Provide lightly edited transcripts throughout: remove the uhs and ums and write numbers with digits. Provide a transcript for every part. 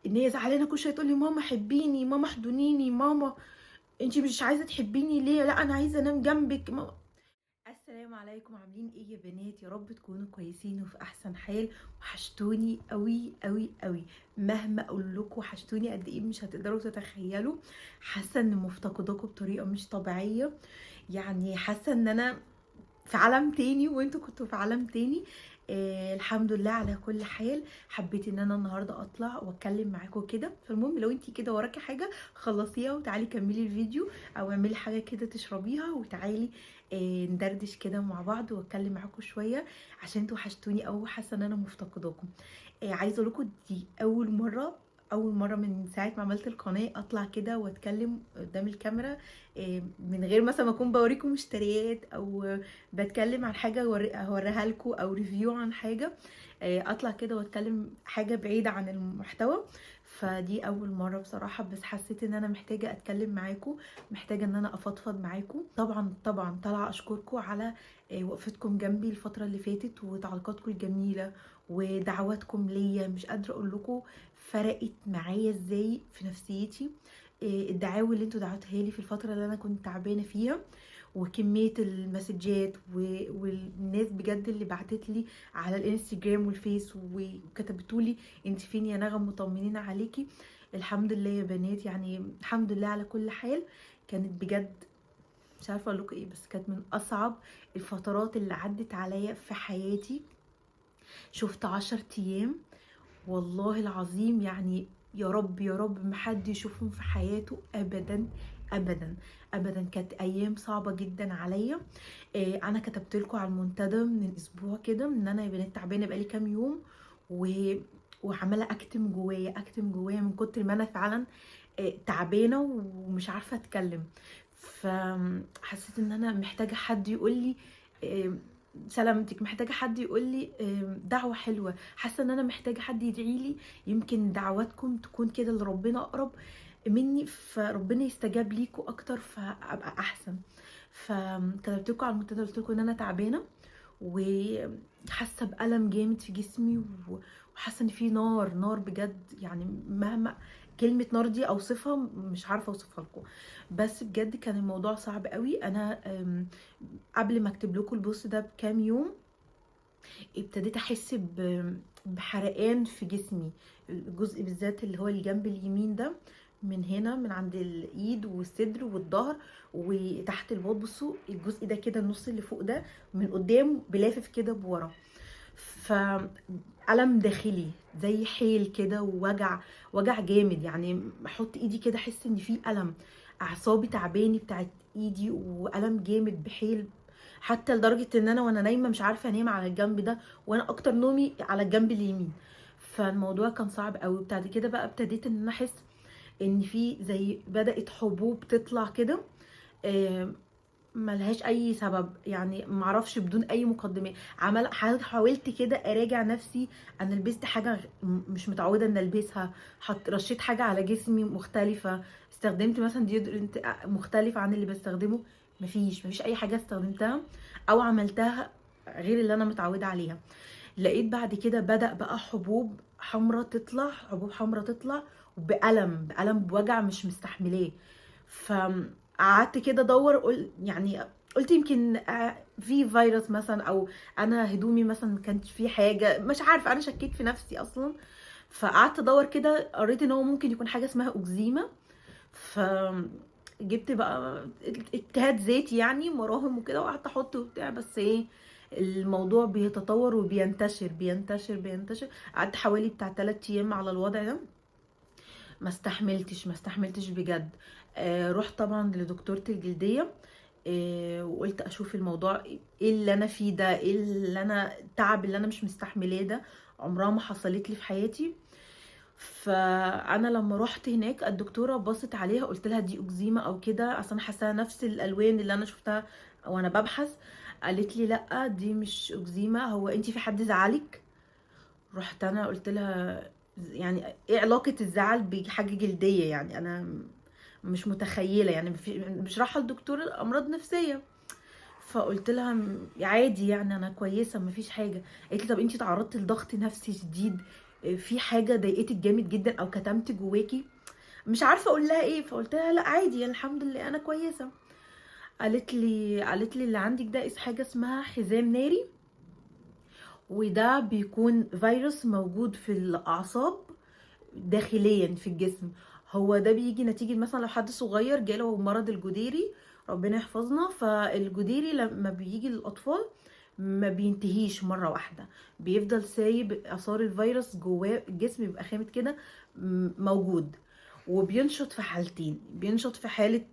ان هي زعلانه كل شويه تقول لي ماما حبيني، ماما احضنيني، ماما انتي مش عايزه تحبيني ليه؟ لا انا عايزه انام جنبك ماما. السلام عليكم، عاملين ايه يا بنات؟ يا رب تكونوا كويسين وفي احسن حال. وحشتوني قوي قوي قوي. مهما اقول لكم وحشتوني قد ايه مش هتقدروا تتخيلوا. حاسه ان مفتقداكم بطريقه مش طبيعيه. يعني حاسه ان انا في عالم تاني وانتوا كنتوا في عالم تاني. الحمد لله على كل حال. حبيت ان انا النهارده اطلع واتكلم معاكم كده. فالمهم لو انتي كده وراكي حاجه خلصيها وتعالي كملي الفيديو، او اعملي حاجه كده تشربيها وتعالي ندردش كده مع بعض واتكلم معاكم شويه، عشان انتوا وحشتوني او حاسه ان انا مفتقداكم. عايزه اقول لكم دي اول مره من ساعه ما عملت القناه اطلع كده واتكلم قدام الكاميرا، من غير مثلا ما اكون بوريكم مشتريات او بتكلم عن حاجه هوريها لكم او ريفيو عن حاجه. اطلع كده واتكلم حاجه بعيده عن المحتوى. فدي اول مره بصراحه، بس حسيت ان انا محتاجه اتكلم معاكم، محتاجه ان انا افضفض معاكم. طبعا طبعا طالعه اشكركم على وقفتكم جنبي الفتره اللي فاتت وتعليقاتكم الجميله ودعواتكم ليا. مش قادره اقول لكم فرقت معايا ازاي في نفسيتي. الدعاوي اللي انتوا دعوتها لي في الفتره اللي انا كنت تعبانه فيها، وكميه المسجات والناس بجد اللي بعتت لي على الانستجرام والفيس وكتبتوا لي انت فين يا نغم، مطمنين عليكي. الحمد لله يا بنات، يعني الحمد لله على كل حال. كانت بجد مش عارفه اقول لكم ايه، بس كانت من اصعب الفترات اللي عدت عليا في حياتي. شفت 10 ايام والله العظيم، يعني يا رب يا رب محد يشوفهم في حياته ابدا ابدا ابدا. كانت ايام صعبه جدا عليا. انا كتبت لكم على المنتدى من اسبوع كده ان انا يا بنات تعبانه بقالي كام يوم، و وعماله اكتم جوايا من كتر ما انا فعلا تعبانه ومش عارفه اتكلم. فحسيت ان انا محتاجه حد يقول لي سلامتك، محتاجه حد يقول لي دعوه حلوه. حاسه ان انا محتاجه حد يدعي لي، يمكن دعواتكم تكون كده لربنا اقرب مني، فربنا يستجاب ليكوا اكتر فابقى احسن. فكتبت لكم على المنتدى قلت لكم ان انا تعبانه وحاسه بالم جامد في جسمي، وحاسه ان في نار بجد. يعني مهما كلمه نار دي اوصفها مش عارفه اوصفها لكم، بس بجد كان الموضوع صعب قوي. انا قبل ما اكتب لكم البوست ده بكام يوم ابتديت احس بحرقان في جسمي. الجزء بالذات اللي هو الجنب اليمين ده، من هنا من عند الايد والصدر والظهر وتحت الباط. بصوا الجزء ده كده، النص اللي فوق ده من قدام بلافف كده بورا. فألم داخلي زي حيل كده ووجع جامد. يعني احط ايدي كده احس ان في ألم، اعصابي تعباني بتاعت ايدي وألم جامد بحيل. حتى لدرجة ان انا وانا نايمة مش عارفة انام على الجنب ده، وانا اكتر نومي على الجنب اليمين. فالموضوع كان صعب قوي. بعد كده بقى ابتديت ان انا احس ان في زي بدأت حبوب تطلع كده، آه، ملهاش اي سبب، يعني معرفش بدون اي مقدمات. حاولت كده اراجع نفسي. انا لبست حاجه مش متعوده ان البسها، رشيت حاجه على جسمي مختلفه، استخدمت مثلا ديودرنت مختلف عن اللي بستخدمه. مفيش اي حاجه استخدمتها او عملتها غير اللي انا متعوده عليها. لقيت بعد كده بدأ بقى حبوب حمرا تطلع بألم بوجع مش مستحملاه. فقعدت كده ادور، يعني قلت يمكن في فيروس مثلا، او انا هدومي مثلا كانت في حاجه مش عارفه، انا شكيت في نفسي اصلا. فقعدت ادور كده، قريت ان هو ممكن يكون حاجه اسمها اكزيما. ف جبت بقى اجتهاد ذاتي يعني مراهم وكده، وقعدت احط وبتاع، بس ايه، الموضوع بيتطور وبينتشر. قعدت حوالي بتاع 3 ايام على الوضع ده، ما استحملتش بجد. رحت طبعا لدكتورة الجلدية، وقلت اشوف الموضوع ايه اللي انا فيه ده، ايه اللي انا التعب اللي انا مش مستحملاه ده، عمرها ما حصلت لي في حياتي. فانا لما رحت هناك الدكتوره بصت عليها، قلت لها دي اكزيما او كده، اصلا حاساها نفس الالوان اللي انا شفتها وانا ببحث. قالت لي لا دي مش اكزيما، هو انت في حد زعلك؟ رحت انا قلت لها يعني ايه علاقه الزعل بحاجه جلديه؟ يعني انا مش متخيله، يعني مش رايحه لدكتور امراض نفسيه. فقلت لها عادي يعني انا كويسه مفيش حاجه. قالت لي طب انتي تعرضتي لضغط نفسي شديد؟ في حاجه ضايقتك جامد جدا او كتمت جواكي، مش عارفه اقول لها ايه. فقلت لها لا عادي يعني الحمد لله انا كويسه. قالت لي اللي عندك ده حاجه اسمها حزام ناري، وده بيكون فيروس موجود في الاعصاب داخليا في الجسم. هو ده بيجي نتيجة مثلا لو حد صغير جاله مرض الجديري، ربنا يحفظنا. فالجديري لما بيجي للأطفال ما بينتهيش مرة واحدة، بيفضل سايب آثار الفيروس جواه الجسم، بيبقى خامد كده موجود. وبينشط في حالتين، بينشط في حالة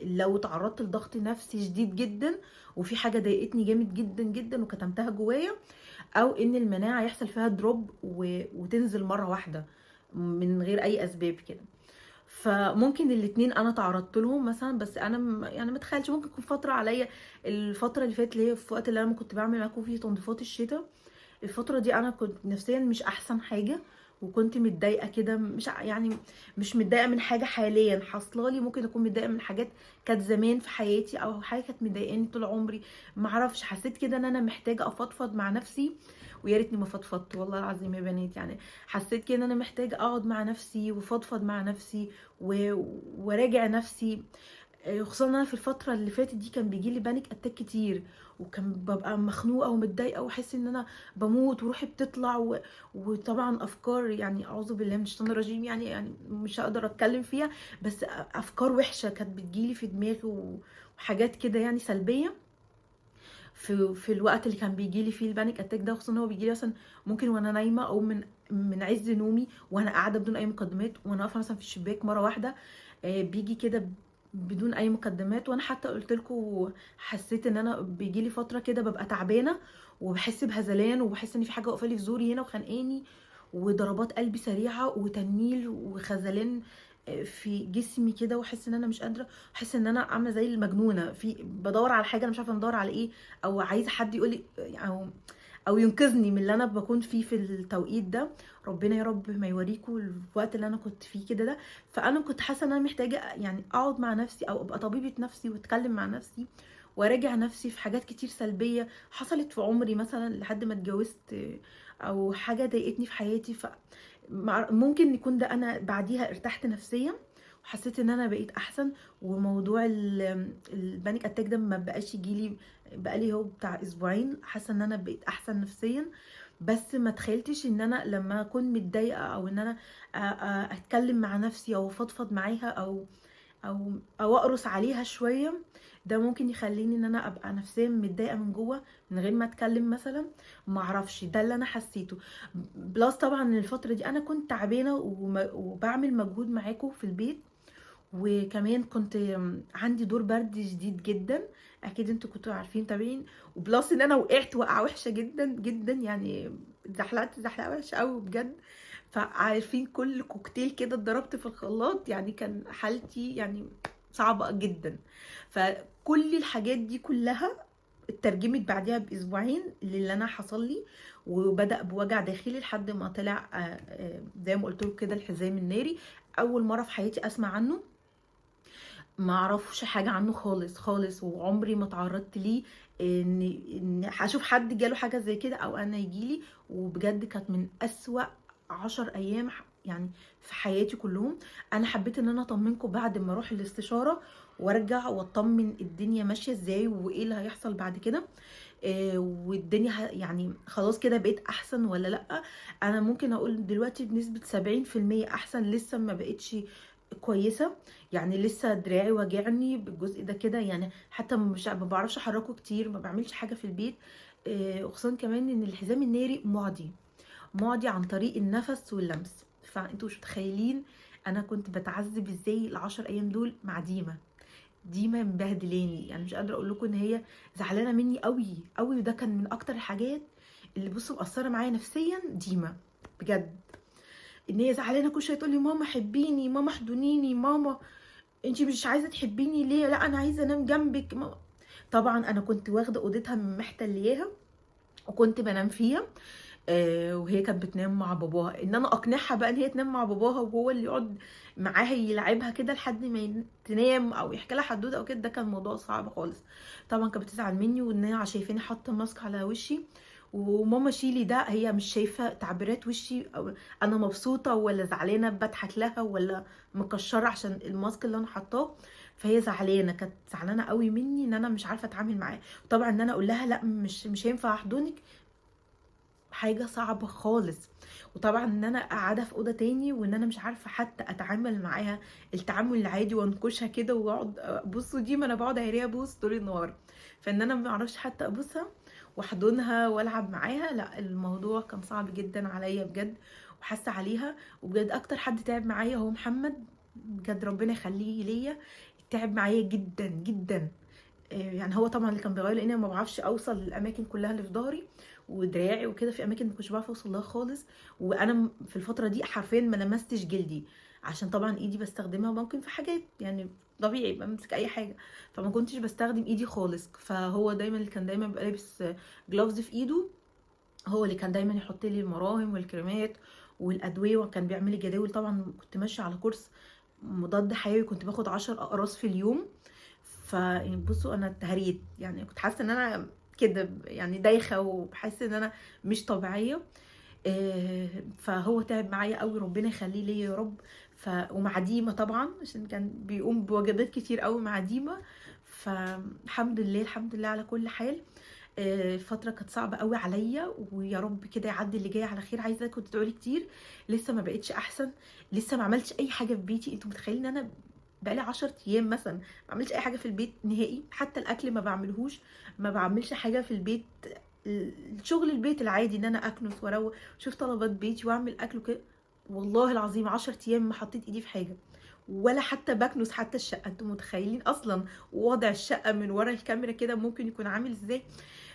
لو تعرضت لضغط نفسي شديد جدا وفي حاجة ضايقتني جامد جدا جدا وكتمتها جوايا، او ان المناعه يحصل فيها دروب وتنزل مره واحده من غير اي اسباب كده. فممكن الاتنين انا تعرضت لهم مثلا، بس انا يعني ما تخيلش ممكن يكون فتره عليا. الفتره اللي فاتت اللي هي في وقت اللي انا كنت بعمل معاكم فيه تنظيفات الشتاء، الفترة دي انا كنت نفسيا مش احسن حاجة، وكنت متضايقة كده، مش يعني مش متضايقة من حاجة حاليا حاصله لي، ممكن اكون متضايقة من حاجات كانت زمان في حياتي او حاجة كانت مضايقاني طول عمري. معرفش، حسيت كده ان انا محتاجة افضفض مع نفسي، ويا ريتني ما فضفضت والله العظيم يا بنات. يعني حسيت كده ان انا محتاجة اقعد مع نفسي وفضفض مع نفسي وراجع نفسي. خصوصا انا في الفتره اللي فاتت دي كان بيجي لي بانيك اتاك كتير، وكان ببقى مخنوقه ومتضايقه واحس ان انا بموت وروحي بتطلع وطبعا افكار، يعني اعوذ بالله من الشيطان الرجيم، يعني مش هقدر اتكلم فيها، بس افكار وحشه كانت بتجيلي في دماغي وحاجات كده يعني سلبيه في الوقت اللي كان بيجي لي فيه البانيك اتاك ده. خصوصا هو بيجي لي مثلا ممكن وانا نايمه او من عز نومي وانا قاعده بدون اي مقدمات، وانا واقفه مثلا في الشباك مره واحده بيجي كده بدون اي مقدمات. وانا حتى قلت لكم حسيت ان انا بيجي لي فتره كده ببقى تعبانه وبحس بهذلان وبحس ان في حاجه واقفه لي في زوري هنا وخانقاني، وضربات قلبي سريعه وتنميل وخذلان في جسمي كده، واحس ان انا مش قادره، احس ان انا عامله زي المجنونه في بدور على حاجه انا مش عارفه ادور على ايه، او عايزه حد يقول لي او ينقذني من اللي انا بكون فيه في التوقيت ده. ربنا يا رب ما يوريكم الوقت اللي انا كنت فيه كده ده. فانا كنت حاسه ان انا محتاجه يعني اقعد مع نفسي او ابقى طبيبه نفسي واتكلم مع نفسي وراجع نفسي في حاجات كتير سلبيه حصلت في عمري مثلا لحد ما اتجوزت، او حاجه ضايقتني في حياتي. ممكن يكون ده انا بعديها ارتحت نفسيا وحسيت ان انا بقيت احسن، وموضوع البانيك اتاك ده ما بقاش يجيلي بقالي هو بتاع اسبوعين. حاسه ان انا بقيت احسن نفسيا، بس ما تخيلتش ان انا لما اكون متضايقه او ان انا اتكلم مع نفسي او افضفض معاها او اقرص عليها شويه، ده ممكن يخليني ان انا ابقى نفسيا متضايقه من جوه من غير ما اتكلم مثلا. ما اعرفش، ده اللي انا حسيته. بلس طبعا الفتره دي انا كنت تعبانه وبعمل مجهود معاكم في البيت، وكمان كنت عندي دور برد شديد جدا، اكيد انتوا كنتوا عارفين تابعين. وبلس ان انا وقعت وقعه وحشه جدا جدا، يعني اتزحلقت زحلقه وحشه قوي بجد. فعارفين كل كوكتيل كده اتضربت في الخلاط، يعني كان حالتي يعني صعبه جدا. فكل الحاجات دي كلها اترجمت بعدها باسبوعين اللي انا حصل لي، وبدا بوجع داخلي لحد ما طلع زي ما قلت لكم كده الحزام الناري. اول مره في حياتي اسمع عنه، ما اعرفش حاجه عنه خالص خالص، وعمري ما تعرضت ليه ان اشوف حد جاله حاجه زي كده او انا يجيلي. وبجد كانت من اسوأ 10 ايام يعني في حياتي كلهم. انا حبيت ان انا اطمنكم بعد ما اروح الاستشاره وارجع واطمن الدنيا ماشيه ازاي وايه اللي هيحصل بعد كده. والدنيا يعني خلاص كده بقيت احسن ولا لا. انا ممكن اقول دلوقتي بنسبه 70% احسن، لسه ما بقتش كويسه. يعني لسه دراعي واجعني بالجزء ده كده، يعني حتى مش ما بعرفش احركه كتير، ما بعملش حاجه في البيت. خصوصا كمان ان الحزام الناري معدي عن طريق النفس واللمس. فانتوا مش متخيلين انا كنت بتعذب ازاي ال10 ايام دول مع ديما مبهدلاني. يعني مش قادره اقول لكم ان هي زعلانه مني قوي قوي، وده كان من اكتر الحاجات اللي بصوا مأثره معايا نفسيا. ديما بجد ان هي زعلانه كل شويه تقول لي ماما حبيني، ماما احضنيني، ماما انتي مش عايزه تحبيني ليه؟ لا انا عايزه انام جنبك ماما. طبعا انا كنت واخده اوضتها من محتلياها وكنت بنام فيها. وهي كانت بتنام مع باباها، ان انا اقنعها بقى ان هي تنام مع باباها وهو اللي يقعد معاها يلعبها كده لحد ما تنام او يحكي لها حدوته او كده، ده كان موضوع صعب خالص. طبعا كانت بتزعل مني وان هي شايفاني حاطه ماسك على وشي، وماما شيلي ده هي مش شايفه تعبيرات وشي، أو انا مبسوطه ولا زعلانه بضحك لها ولا مكشره عشان الماسك اللي انا حاطاه. فهي زعلانه، كانت زعلانه قوي مني ان انا مش عارفه اتعامل معاه. طبعا ان انا اقول لها لا مش هينفع احضنك، حاجة صعبة خالص. وطبعا ان انا قاعدة في اوضة تاني وان انا مش عارفة حتى اتعامل معاها التعامل العادي، وانكشها كده واقعد ابص، دي ما انا بقعد اهريها ابوس طول النهار. فان انا ما اعرفش حتى ابوسها واحضنها والعب معاها، لا الموضوع كان صعب جدا عليا بجد، وحاسة عليها. وبجد اكتر حد تعب معايا هو محمد، بجد ربنا يخليه ليا. تعب معايا جدا جدا. يعني هو طبعا اللي كان بيغير، لان أنا ما بعرفش اوصل للاماكن كلها اللي في ظهري ودراعي وكده، في اماكن ما كنتش بعرف اوصل لها خالص. وانا في الفتره دي حرفيا ما لمستش جلدي، عشان طبعا ايدي بستخدمها ممكن في حاجات يعني طبيعي بمسك اي حاجه، فما كنتش بستخدم ايدي خالص. فهو دايما اللي كان دايما بيبقى لابس جلوفز في ايده، هو اللي كان دايما يحط لي المراهم والكريمات والادويه، وكان بيعمل لي جداول. طبعا كنت ماشيه على كورس مضاد حيوي، كنت باخد 10 اقراص في اليوم. فبصوا انا اتهريت، يعني كنت حاسه ان انا كده يعني دايخه، وبحس ان انا مش طبيعيه. فهو تعب معايا قوي، ربنا يخليه ليا يا رب. ومع ديما طبعا عشان كان بيقوم بواجبات كتير قوي مع ديما. فالحمد لله الحمد لله على كل حال. الفترة كانت صعبة قوي عليا، ويا رب كده يعدي اللي جاي على خير. عايزة كنت تقولي كتير، لسه ما بقتش احسن، لسه ما عملتش اي حاجة في بيتي. انتوا متخيلين ان انا بقالي 10 ايام مثلا ما بعملش اي حاجة في البيت نهائي، حتى الاكل ما بعملهوش، ما بعملش حاجة في البيت. الشغل البيت العادي ان انا اكنس واروق شوف طلبات بيتي واعمل اكل كده. والله العظيم 10 ايام ما حطيت ايدي في حاجة، ولا حتى بكنس حتى الشقة. انتوا متخيلين اصلا وضع الشقة من ورا الكاميرا كده ممكن يكون عامل ازاي؟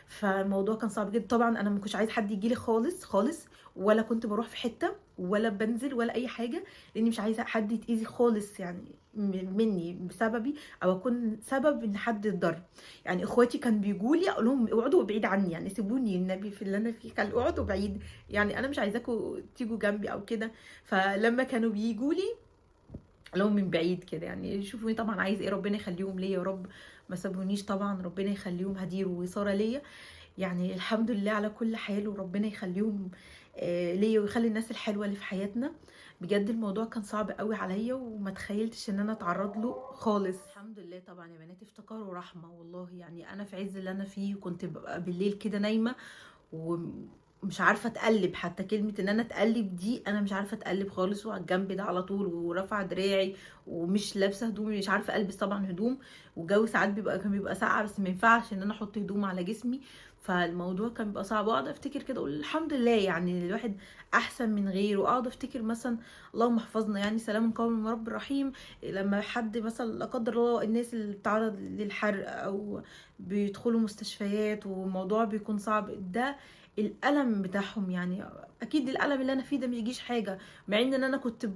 فالموضوع كان صعب جدا. طبعا انا ما كنتش عايز حد يجي لي خالص خالص، ولا كنت بروح في حته ولا بنزل ولا اي حاجه، لاني مش عايزه حد يتاذي خالص يعني مني بسببي، او اكون سبب ان حد يتضر. يعني اخواتي كان بيجوا لي اقول لهم اقعدوا بعيد عني، يعني سيبوني النبي في اللي انا فيه، كان اقعدوا بعيد، يعني انا مش عايزاكم تيجوا جنبي او كده. فلما كانوا بيجوا لي لهم من بعيد كده، يعني شوفوني طبعا عايز ايه، ربنا يخليهم ليا يا رب، ما سابونيش طبعا، ربنا يخليهم هدير وساره ليا. يعني الحمد لله على كل حال، وربنا يخليهم ليا ويخلي الناس الحلوه اللي في حياتنا. بجد الموضوع كان صعب قوي عليا، وما تخيلتش ان انا اتعرض له خالص. الحمد لله طبعا يا بنات، افتكار ورحمه والله. يعني انا في عز اللي انا فيه، وكنت ببقى بالليل كده نايمه ومش عارفه اتقلب، حتى كلمه ان انا اتقلب دي انا مش عارفه اتقلب خالص، وعلى الجنب ده على طول، ورافعه دراعي، ومش لابسه هدومي، مش عارفه البس طبعا هدوم. والجو ساعات كان بيبقى ساقعه، بس ما ينفعش ان انا احط هدوم على جسمي. فالموضوع كان بيبقى صعب، واقعد افتكر كده اقول الحمد لله يعني الواحد احسن من غيره. واقعد افتكر مثلا اللهم احفظنا، يعني سلام قوم من رب رحيم، لما حد مثلا لا قدر الله الناس اللي بتتعرض للحرق او بيدخلوا مستشفيات والموضوع بيكون صعب، ده الالم بتاعهم. يعني اكيد الالم اللي انا فيه ده مش يجيش حاجه، مع ان انا كنت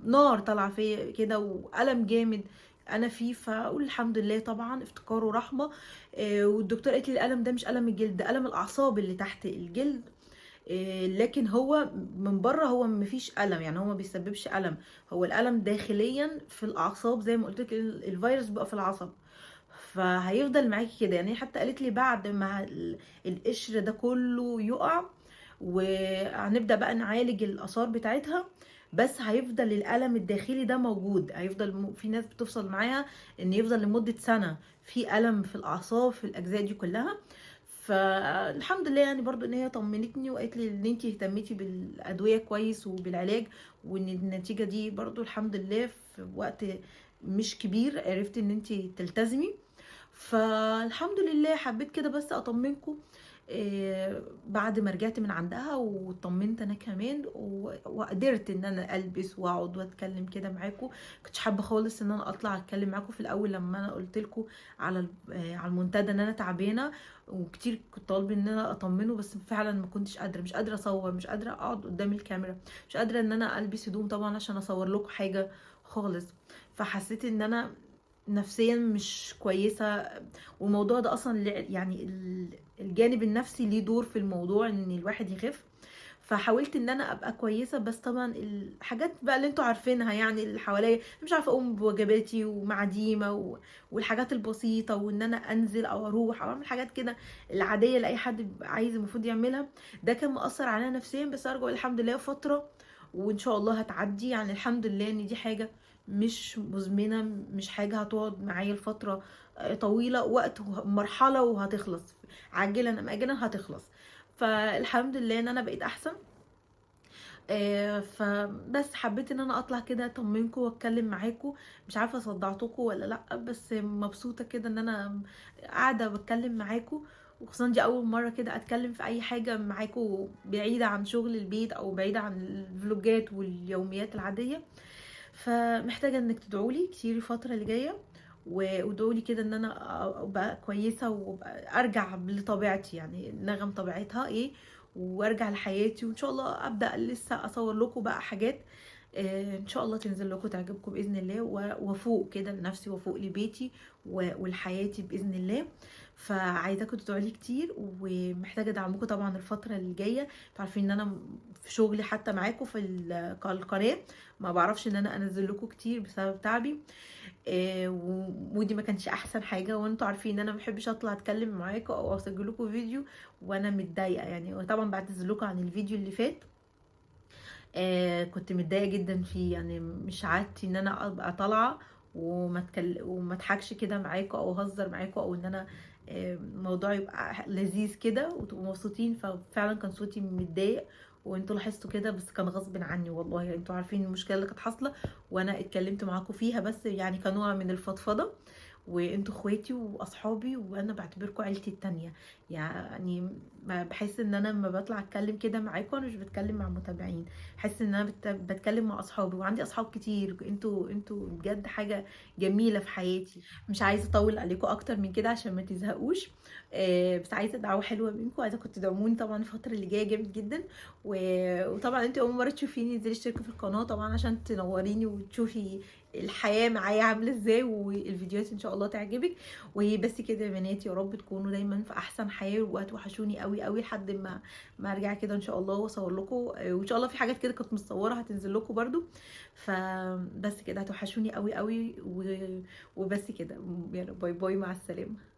نار طالعه فيا كده والم جامد انا فيه. فاقول الحمد لله طبعا، افتكار ورحمه. والدكتور قالت لي الالم ده مش الم الجلد، ده الم الاعصاب اللي تحت الجلد. لكن هو من بره هو مفيش الم، يعني هو ما بيسببش الم، هو الالم داخليا في الاعصاب. زي ما قلت لك الفيروس بقى في العصب، فهيفضل معاكي كده. يعني حتى قالت لي بعد ما القشر ده كله يقع وهنبدأ بقى نعالج الآثار بتاعتها، بس هيفضل الألم الداخلي ده موجود، هيفضل في ناس بتوصل معاها ان يفضل لمدة سنة في ألم في الأعصاب في الأجزاء دي كلها. فالحمد لله يعني برضو ان هي طمنتني وقالت لي ان انتي اهتميتي بالأدوية كويس وبالعلاج، وان النتيجة دي برضو الحمد لله في وقت مش كبير عرفتي ان انتي تلتزمي. فالحمد لله حبيت كده بس اطمنكم. بعد ما رجعت من عندها وطمنت انا كمان وقدرت ان انا البس واقعد واتكلم كده معاكم. كنتش حابه خالص ان انا اطلع اتكلم معاكم في الاول، لما انا قلت لكم على على المنتدى ان انا تعبانه، وكتير كنت طالبه ان انا اطمنه، بس فعلا ما كنتش قادره، مش قادره اصور، مش قادره اقعد قدام الكاميرا، مش قادره ان انا البس هدوم طبعا عشان اصور لكم حاجه خالص. فحسيت ان انا نفسيا مش كويسه. والموضوع ده اصلا يعني الجانب النفسي ليه دور في الموضوع ان الواحد يخف. فحاولت ان انا ابقى كويسه، بس طبعا الحاجات بقى اللي انتوا عارفينها يعني اللي حواليا، مش عارفه اقوم بواجباتي ومعديمه والحاجات البسيطه، وان انا انزل او اروح او اعمل حاجات كده العاديه اللي اي حد بيبقى عايز المفروض يعملها. ده كان مؤثر عليا نفسيا، بس ارجو الحمد لله فتره وان شاء الله هتعدي. يعني الحمد لله ان دي حاجه مش مزمنه، مش حاجه هتقعد معايا لفتره طويله، وقت مرحله وهتخلص، عاجلا ام اجلا هتخلص. فالحمد لله ان انا بقيت احسن. فبس حبيت ان انا اطلع كده اطمنكم واتكلم معاكم. مش عارفه صدعتكم ولا لا، بس مبسوطه كده ان انا قاعده بتكلم معاكم، وخصوصا دي اول مره كده اتكلم في اي حاجه معاكم بعيده عن شغل البيت او بعيده عن الفلوجات واليوميات العاديه. فمحتاجه انك تدعولي كتير الفتره اللي جايه، وادعولي كده ان انا ابقى كويسه وابقى ارجع لطبيعتي، يعني نغم طبيعتها ايه، وارجع لحياتي. وان شاء الله ابدا لسه اصور لكم بقى حاجات ان شاء الله تنزل لكم تعجبكم باذن الله، وافوق كده لنفسي وافوق لبيتي ولحياتي باذن الله. فعايزاكم تدعوا لي كتير، ومحتاجه ادعمكم طبعا الفتره اللي جايه. انتوا عارفين ان انا في شغلي حتى معاكم في القناه ما بعرفش ان انا انزل لكم كتير بسبب تعبي، ومودي ما كانش احسن حاجه، وانتوا عارفين ان انا ما بحبش اطلع اتكلم معاكم او اسجل لكم فيديو وانا متضايقه يعني. وطبعا بعتذر لكم عن الفيديو اللي فات، كنت متضايقه جدا فيه، يعني مش عادتي ان انا ابقى طالعه وما اضحكش كده معاكم او اهزر معاكم، او ان انا الموضوع يبقى لذيذ كده وتبقوا مبسوطين. ففعلا كان صوتي متضايق وانتوا لاحظتوا كده، بس كان غصب عني والله. يعني انتوا عارفين المشكله اللي كانت حاصله وانا اتكلمت معاكم فيها، بس يعني كنوع من الفضفضه. وانتوا اخواتي واصحابي، وانا بعتبركم عيلتي التانية. يعني ما بحس ان انا لما بطلع اتكلم كده معاكم انا مش بتكلم مع متابعين، بحس ان انا بتكلم مع اصحابي، وعندي اصحاب كتير. انتوا بجد حاجه جميله في حياتي. مش عايزه اطول عليكم اكتر من كده عشان ما تزهقوش، بس عايزه دعوه حلوه منكم، عايزه كنتوا تدعموني طبعا الفتره اللي جايه جامد جدا. وطبعا انتوا اول مره تشوفيني، انزلي اشتركي في القناه طبعا عشان تنوريني وتشوفي الحياه معايا عامله ازاي، والفيديوهات ان شاء الله تعجبك. وبس كده يا بنات، يا رب تكونوا دايما في احسن حال، وهتوحشوني قوي قوي لحد ما ارجع كده ان شاء الله واصور لكم. وان شاء الله في حاجات كده كنت مصوره هتنزل لكم برده. فبس كده هتوحشوني قوي قوي، وبس كده. يلا باي باي، مع السلامه.